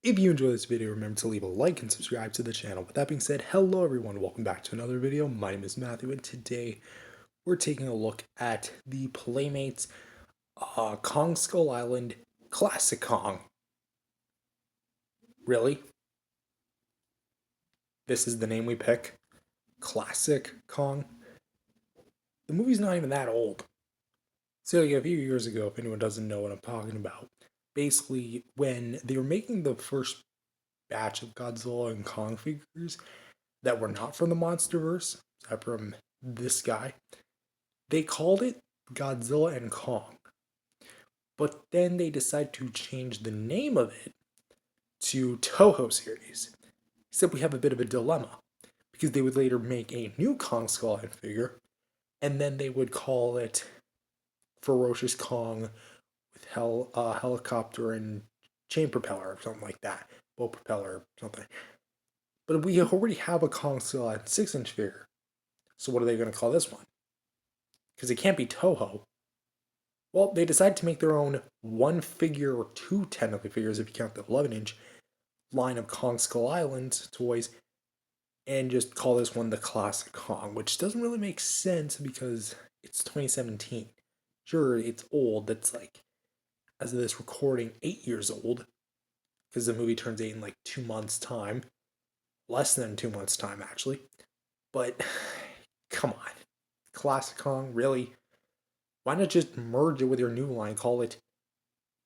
If you enjoy this video, remember to leave a like and subscribe to the channel. With that being said, hello everyone, welcome back to another video. My name is Matthew, and today we're taking a look at the Playmates Kong Skull Island Classic Kong. Really? This is the name we pick? Classic Kong? The movie's not even that old. So a few years ago, if anyone doesn't know what I'm talking about, basically when they were making the first batch of Godzilla and Kong figures that were not from the MonsterVerse, except from this guy, they called it Godzilla and Kong. But then they decided to change the name of it to Toho series. Except we have a bit of a dilemma, because they would later make a new Kong Skull Island figure, and then they would call it Ferocious Kong with helicopter and chain propeller or something like that. Boat propeller or something. But we already have a Kong Skull Island 6-inch figure. So what are they going to call this one? Because it can't be Toho. Well, they decided to make their own one figure, or two technically figures if you count the 11-inch, line of Kong Skull Island toys, and just call this one the Classic Kong, which doesn't really make sense because it's 2017. Sure, it's old, that's like, as of this recording, 8 years old, because the movie turns 8 in like 2 months' time. Less than 2 months' time, actually. But, come on. Classic Kong, really? Why not just merge it with your new line, call it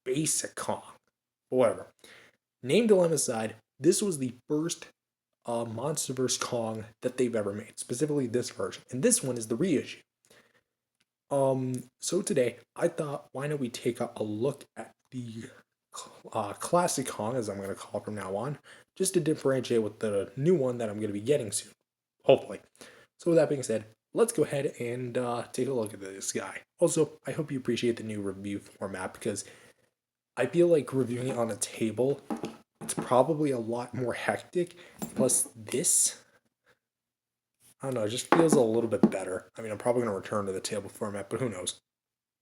Basic Kong? Whatever. Name dilemma aside, this was the first MonsterVerse Kong that they've ever made, specifically this version. And this one is the reissue. So today, I thought, why don't we take a look at the Classic Kong, as I'm going to call it from now on, just to differentiate with the new one that I'm going to be getting soon, hopefully. So with that being said, let's go ahead and take a look at this guy. Also, I hope you appreciate the new review format, because I feel like reviewing it on a table, it's probably a lot more hectic. Plus this, I don't know, it just feels a little bit better. I mean, I'm probably going to return to the table format, but who knows.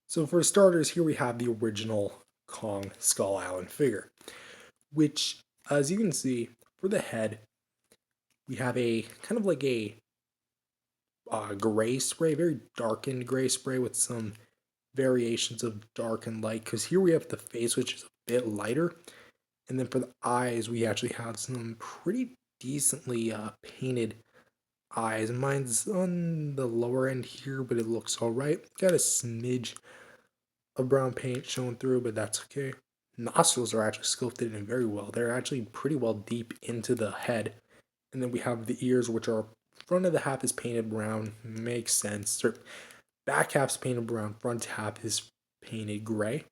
So for starters, here we have the original Kong Skull Island figure, which, as you can see, for the head, we have a kind of like a gray spray, very darkened gray spray with some variations of dark and light, because here we have the face, which is a bit lighter, and then for the eyes, we actually have some pretty decently painted eyes. Mine's on the lower end here, but it looks alright. Got a smidge of brown paint showing through, but that's okay. Nostrils are actually sculpted in very well. They're actually pretty well deep into the head. And then we have the ears, which are front of the half is painted brown. Makes sense. Back half's painted brown, front half is painted gray.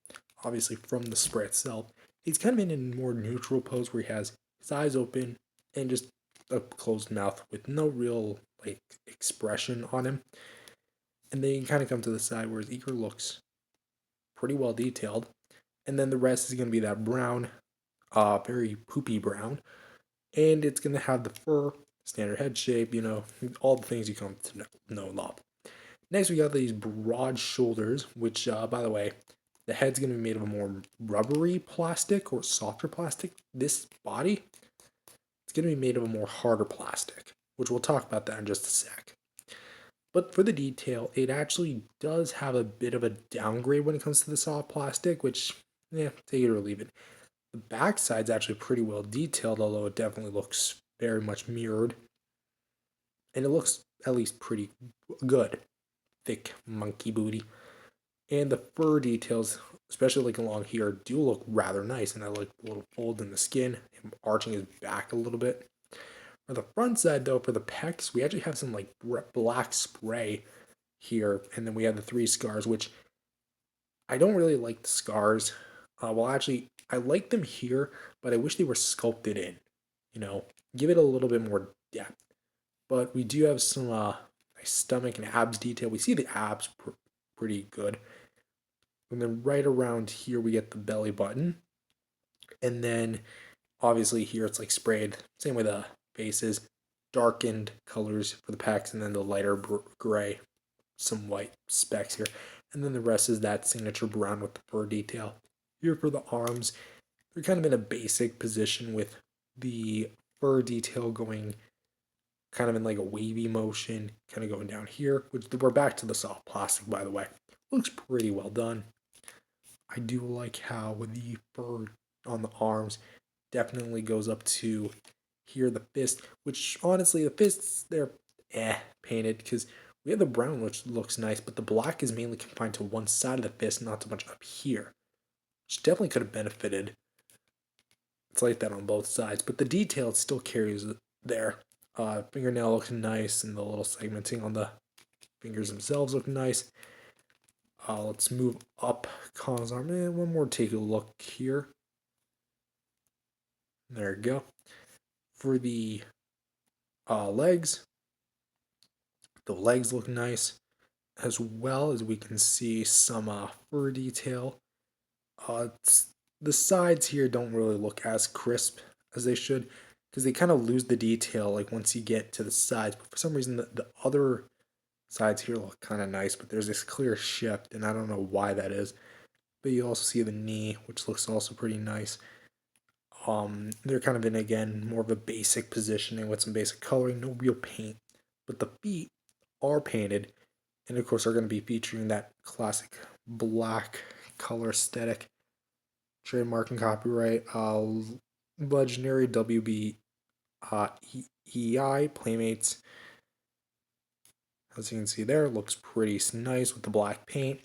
Obviously from the spray itself. He's kind of in a more neutral pose where he has his eyes open and just a closed mouth with no real like expression on him. And then you kind of come to the side where his ear looks pretty well detailed. And then the rest is going to be that brown, very poopy brown. And it's going to have the fur, standard head shape, all the things you come to know and love. Next, we got these broad shoulders, which, by the way, the head's going to be made of a more rubbery plastic or softer plastic. This body, it's going to be made of a more harder plastic, which we'll talk about that in just a sec. But for the detail, it actually does have a bit of a downgrade when it comes to the soft plastic, which, take it or leave it. The backside's actually pretty well detailed, although it definitely looks very much mirrored. And it looks at least pretty good. Thick monkey booty. And the fur details, especially like along here, do look rather nice. And I like the little fold in the skin, him arching his back a little bit. On the front side, though, for the pecs, we actually have some like black spray here. And then we have the 3 scars, which I don't really like the scars. Well, actually, I like them here, but I wish they were sculpted in. Give it a little bit more depth. But we do have some nice stomach and abs detail. We see the abs pretty good. And then right around here, we get the belly button. And then, obviously, here it's like sprayed. Same with the faces. Darkened colors for the pecs, and then the lighter gray. Some white specks here. And then the rest is that signature brown with the fur detail. Here for the arms, they're kind of in a basic position with the fur detail going kind of in like a wavy motion, kind of going down here, which we're back to the soft plastic, by the way. Looks pretty well done. I do like how with the fur on the arms definitely goes up to here, the fist, which honestly, the fists, they're painted because we have the brown, which looks nice, but the black is mainly confined to one side of the fist, not so much up here, which definitely could have benefited. It's like that on both sides, but the detail still carries there. Fingernail looks nice, and the little segmenting on the fingers themselves look nice. Let's move up Kong's arm. One more take a look here. There we go. For the legs, the legs look nice, as well as we can see some fur detail. The sides here don't really look as crisp as they should because they kind of lose the detail like once you get to the sides. But for some reason, the other sides here look kind of nice, but there's this clear shift, and I don't know why that is. But you also see the knee, which looks also pretty nice. They're kind of in, again, more of a basic positioning with some basic coloring, no real paint. But the feet are painted, and of course are going to be featuring that classic black color aesthetic. Trademark and copyright, legendary WB EI Playmates. As you can see there, looks pretty nice with the black paint.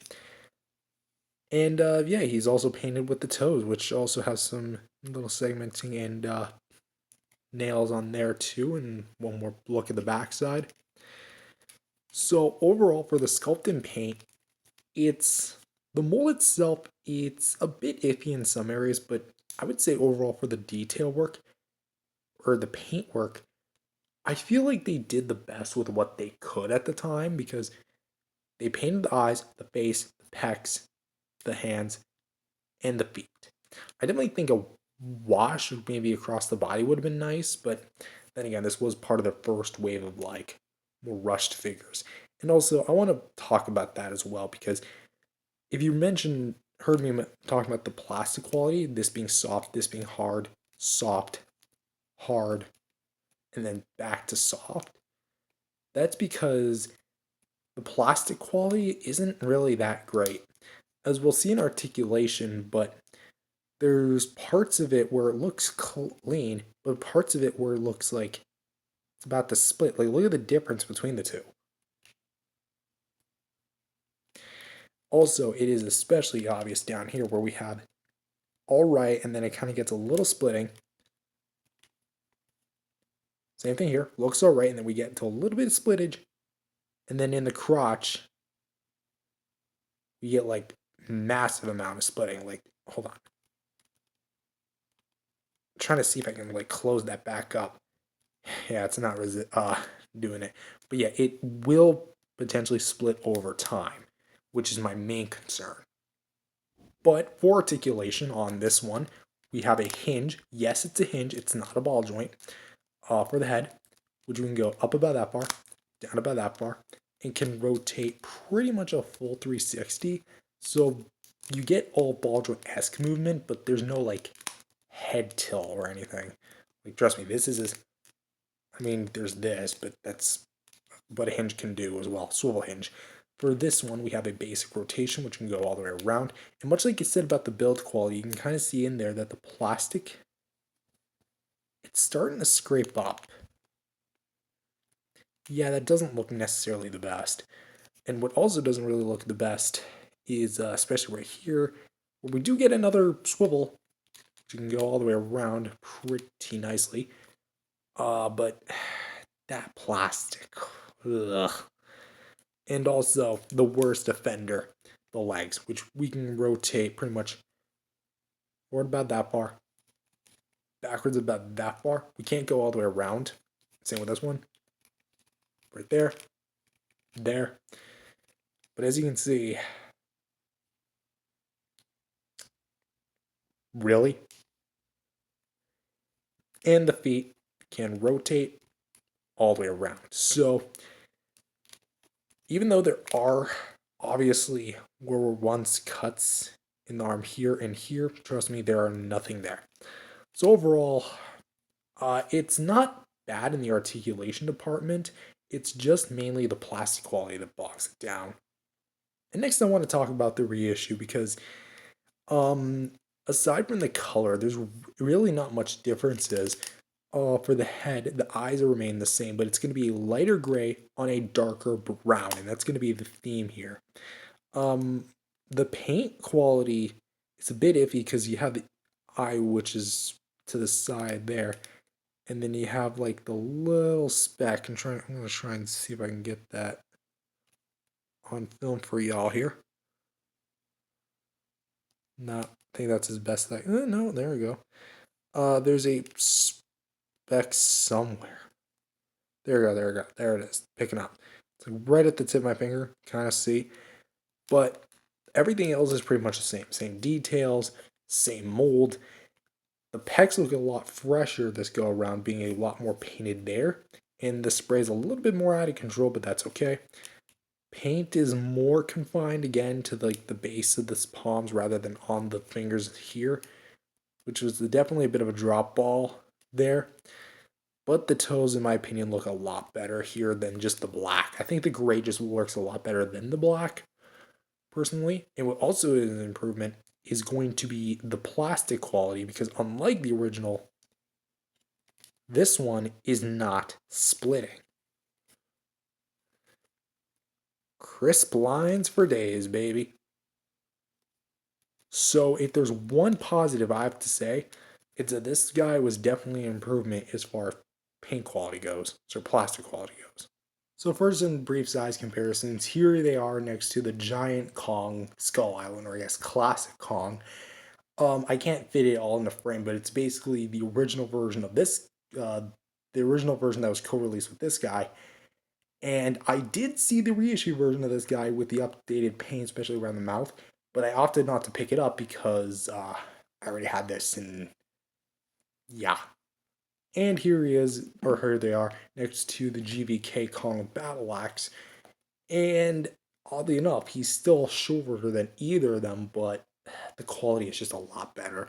And yeah, he's also painted with the toes, which also has some little segmenting and nails on there too. And one more look at the backside. So overall, for the sculpt and paint, it's the mold itself. It's a bit iffy in some areas, but I would say overall for the detail work or the paint work, I feel like they did the best with what they could at the time because they painted the eyes, the face, the pecs, the hands, and the feet. I definitely think a wash maybe across the body would have been nice, but then again, this was part of the first wave of like more rushed figures. And also, I want to talk about that as well because if you heard me talking about the plastic quality, this being soft, this being hard, soft, hard, and then back to soft, that's because the plastic quality isn't really that great. As we'll see in articulation, but there's parts of it where it looks clean, but parts of it where it looks like it's about to split. Like, look at the difference between the two. Also, it is especially obvious down here where we have all right, and then it kind of gets a little splitting. Same thing here, looks all right, and then we get into a little bit of splittage, and then in the crotch, we get like massive amount of splitting. Like, hold on, I'm trying to see if I can like close that back up. Yeah, it's not doing it, but yeah, it will potentially split over time, which is my main concern. But for articulation on this one, we have a hinge. Yes, it's a hinge. It's not a ball joint. For the head, which we can go up about that far, down about that far, and can rotate pretty much a full 360. So you get all ball joint-esque movement, but there's no like head tilt or anything. Like, trust me, this is I mean, there's this, but that's what a hinge can do as well. Swivel hinge. For this one, we have a basic rotation, which can go all the way around. And much like you said about the build quality, you can kind of see in there that the plastic, it's starting to scrape up. Yeah, that doesn't look necessarily the best. And what also doesn't really look the best is, especially right here, where we do get another swivel, which you can go all the way around pretty nicely. But that plastic, ugh. And also the worst offender, the legs, which we can rotate pretty much forward about that far, backwards about that far. We can't go all the way around. Same with this one. Right there, there. But as you can see, really? And the feet can rotate all the way around. So even though there are obviously where were once cuts in the arm here and here. Trust me, there are nothing there. So overall, it's not bad in the articulation department. It's just mainly the plastic quality that bogs it down. And next, I want to talk about the reissue because, um, aside from the color, there's really not much differences. For the head, the eyes will remain the same, but it's going to be lighter gray on a darker brown, and that's going to be the theme here. Um, the paint quality is a bit iffy because you have the eye, which is to the side there, and then you have like the little speck. I'm gonna try and see if I can get that on film for y'all here. No, I think that's as best I. No, there we go. There's a speck somewhere. There we go. There we go. There it is. Picking up. It's like right at the tip of my finger. Kind of see, but everything else is pretty much the same. Same details, same mold. The pecs look a lot fresher this go around, being a lot more painted there. And the spray is a little bit more out of control, but that's okay. Paint is more confined again to like the base of the palms rather than on the fingers here, which was definitely a bit of a drop ball there. But the toes, in my opinion, look a lot better here than just the black. I think the gray just works a lot better than the black, personally. And what also is an improvement is going to be the plastic quality because unlike the original, this one is not splitting. Crisp lines for days, baby. So if there's one positive I have to say, it's that this guy was definitely an improvement as far as paint quality goes, so plastic quality goes. So first, in brief size comparisons, here they are next to the giant Kong Skull Island, or I guess classic Kong. I can't fit it all in the frame, but it's basically the original version of this, the original version that was co-released with this guy. And I did see the reissue version of this guy with the updated paint, especially around the mouth, but I opted not to pick it up because I already had this, and yeah. And here he is, or here they are, next to the GVK Kong Battle Axe. And oddly enough, he's still shorter than either of them, but the quality is just a lot better.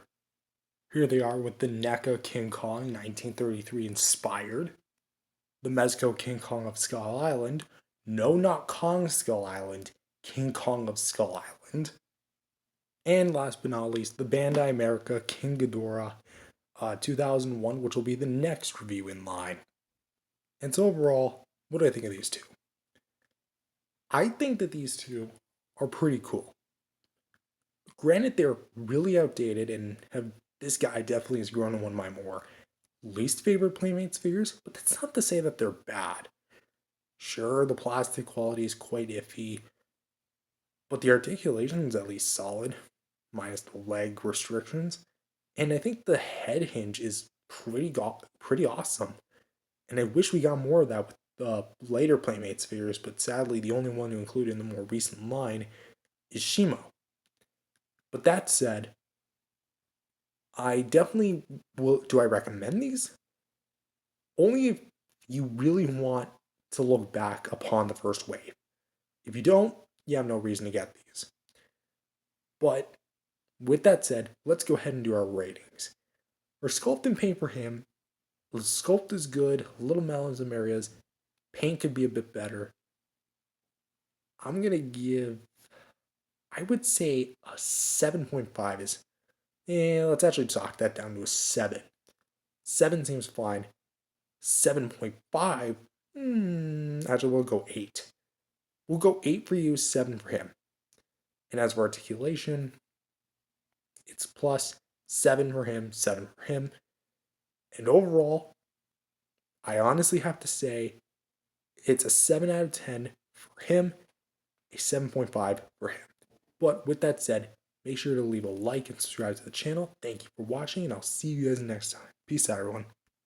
Here they are with the NECA King Kong 1933 inspired, the Mezco King Kong of Skull Island, no, not Kong Skull Island, King Kong of Skull Island, and last but not least, the Bandai America King Ghidorah 2001, which will be the next review in line. And so overall, what do I think of these two? I think that these two are pretty cool. Granted, they're really outdated and have this guy definitely has grown to one of my more least favorite Playmates figures, but that's not to say that they're bad. Sure, the plastic quality is quite iffy, but the articulation is at least solid, minus the leg restrictions. And I think the head hinge is pretty awesome. And I wish we got more of that with the later Playmates figures, but sadly, the only one to include in the more recent line is Shimo. But that said, I definitely will. Do I recommend these? Only if you really want to look back upon the first wave. If you don't, you have no reason to get these. But with that said, let's go ahead and do our ratings. For sculpt and paint for him, the sculpt is good, a little mellow in some areas. Paint could be a bit better. I'm gonna give, I would say a 7.5 is, let's actually talk that down to a 7. 7 seems fine. 7.5, actually we'll go 8. We'll go 8 for you, 7 for him. And as for articulation, it's plus 7 for him, 7 for him. And overall, I honestly have to say it's a 7 out of 10 for him, a 7.5 for him. But with that said, make sure to leave a like and subscribe to the channel. Thank you for watching, and I'll see you guys next time. Peace out, everyone.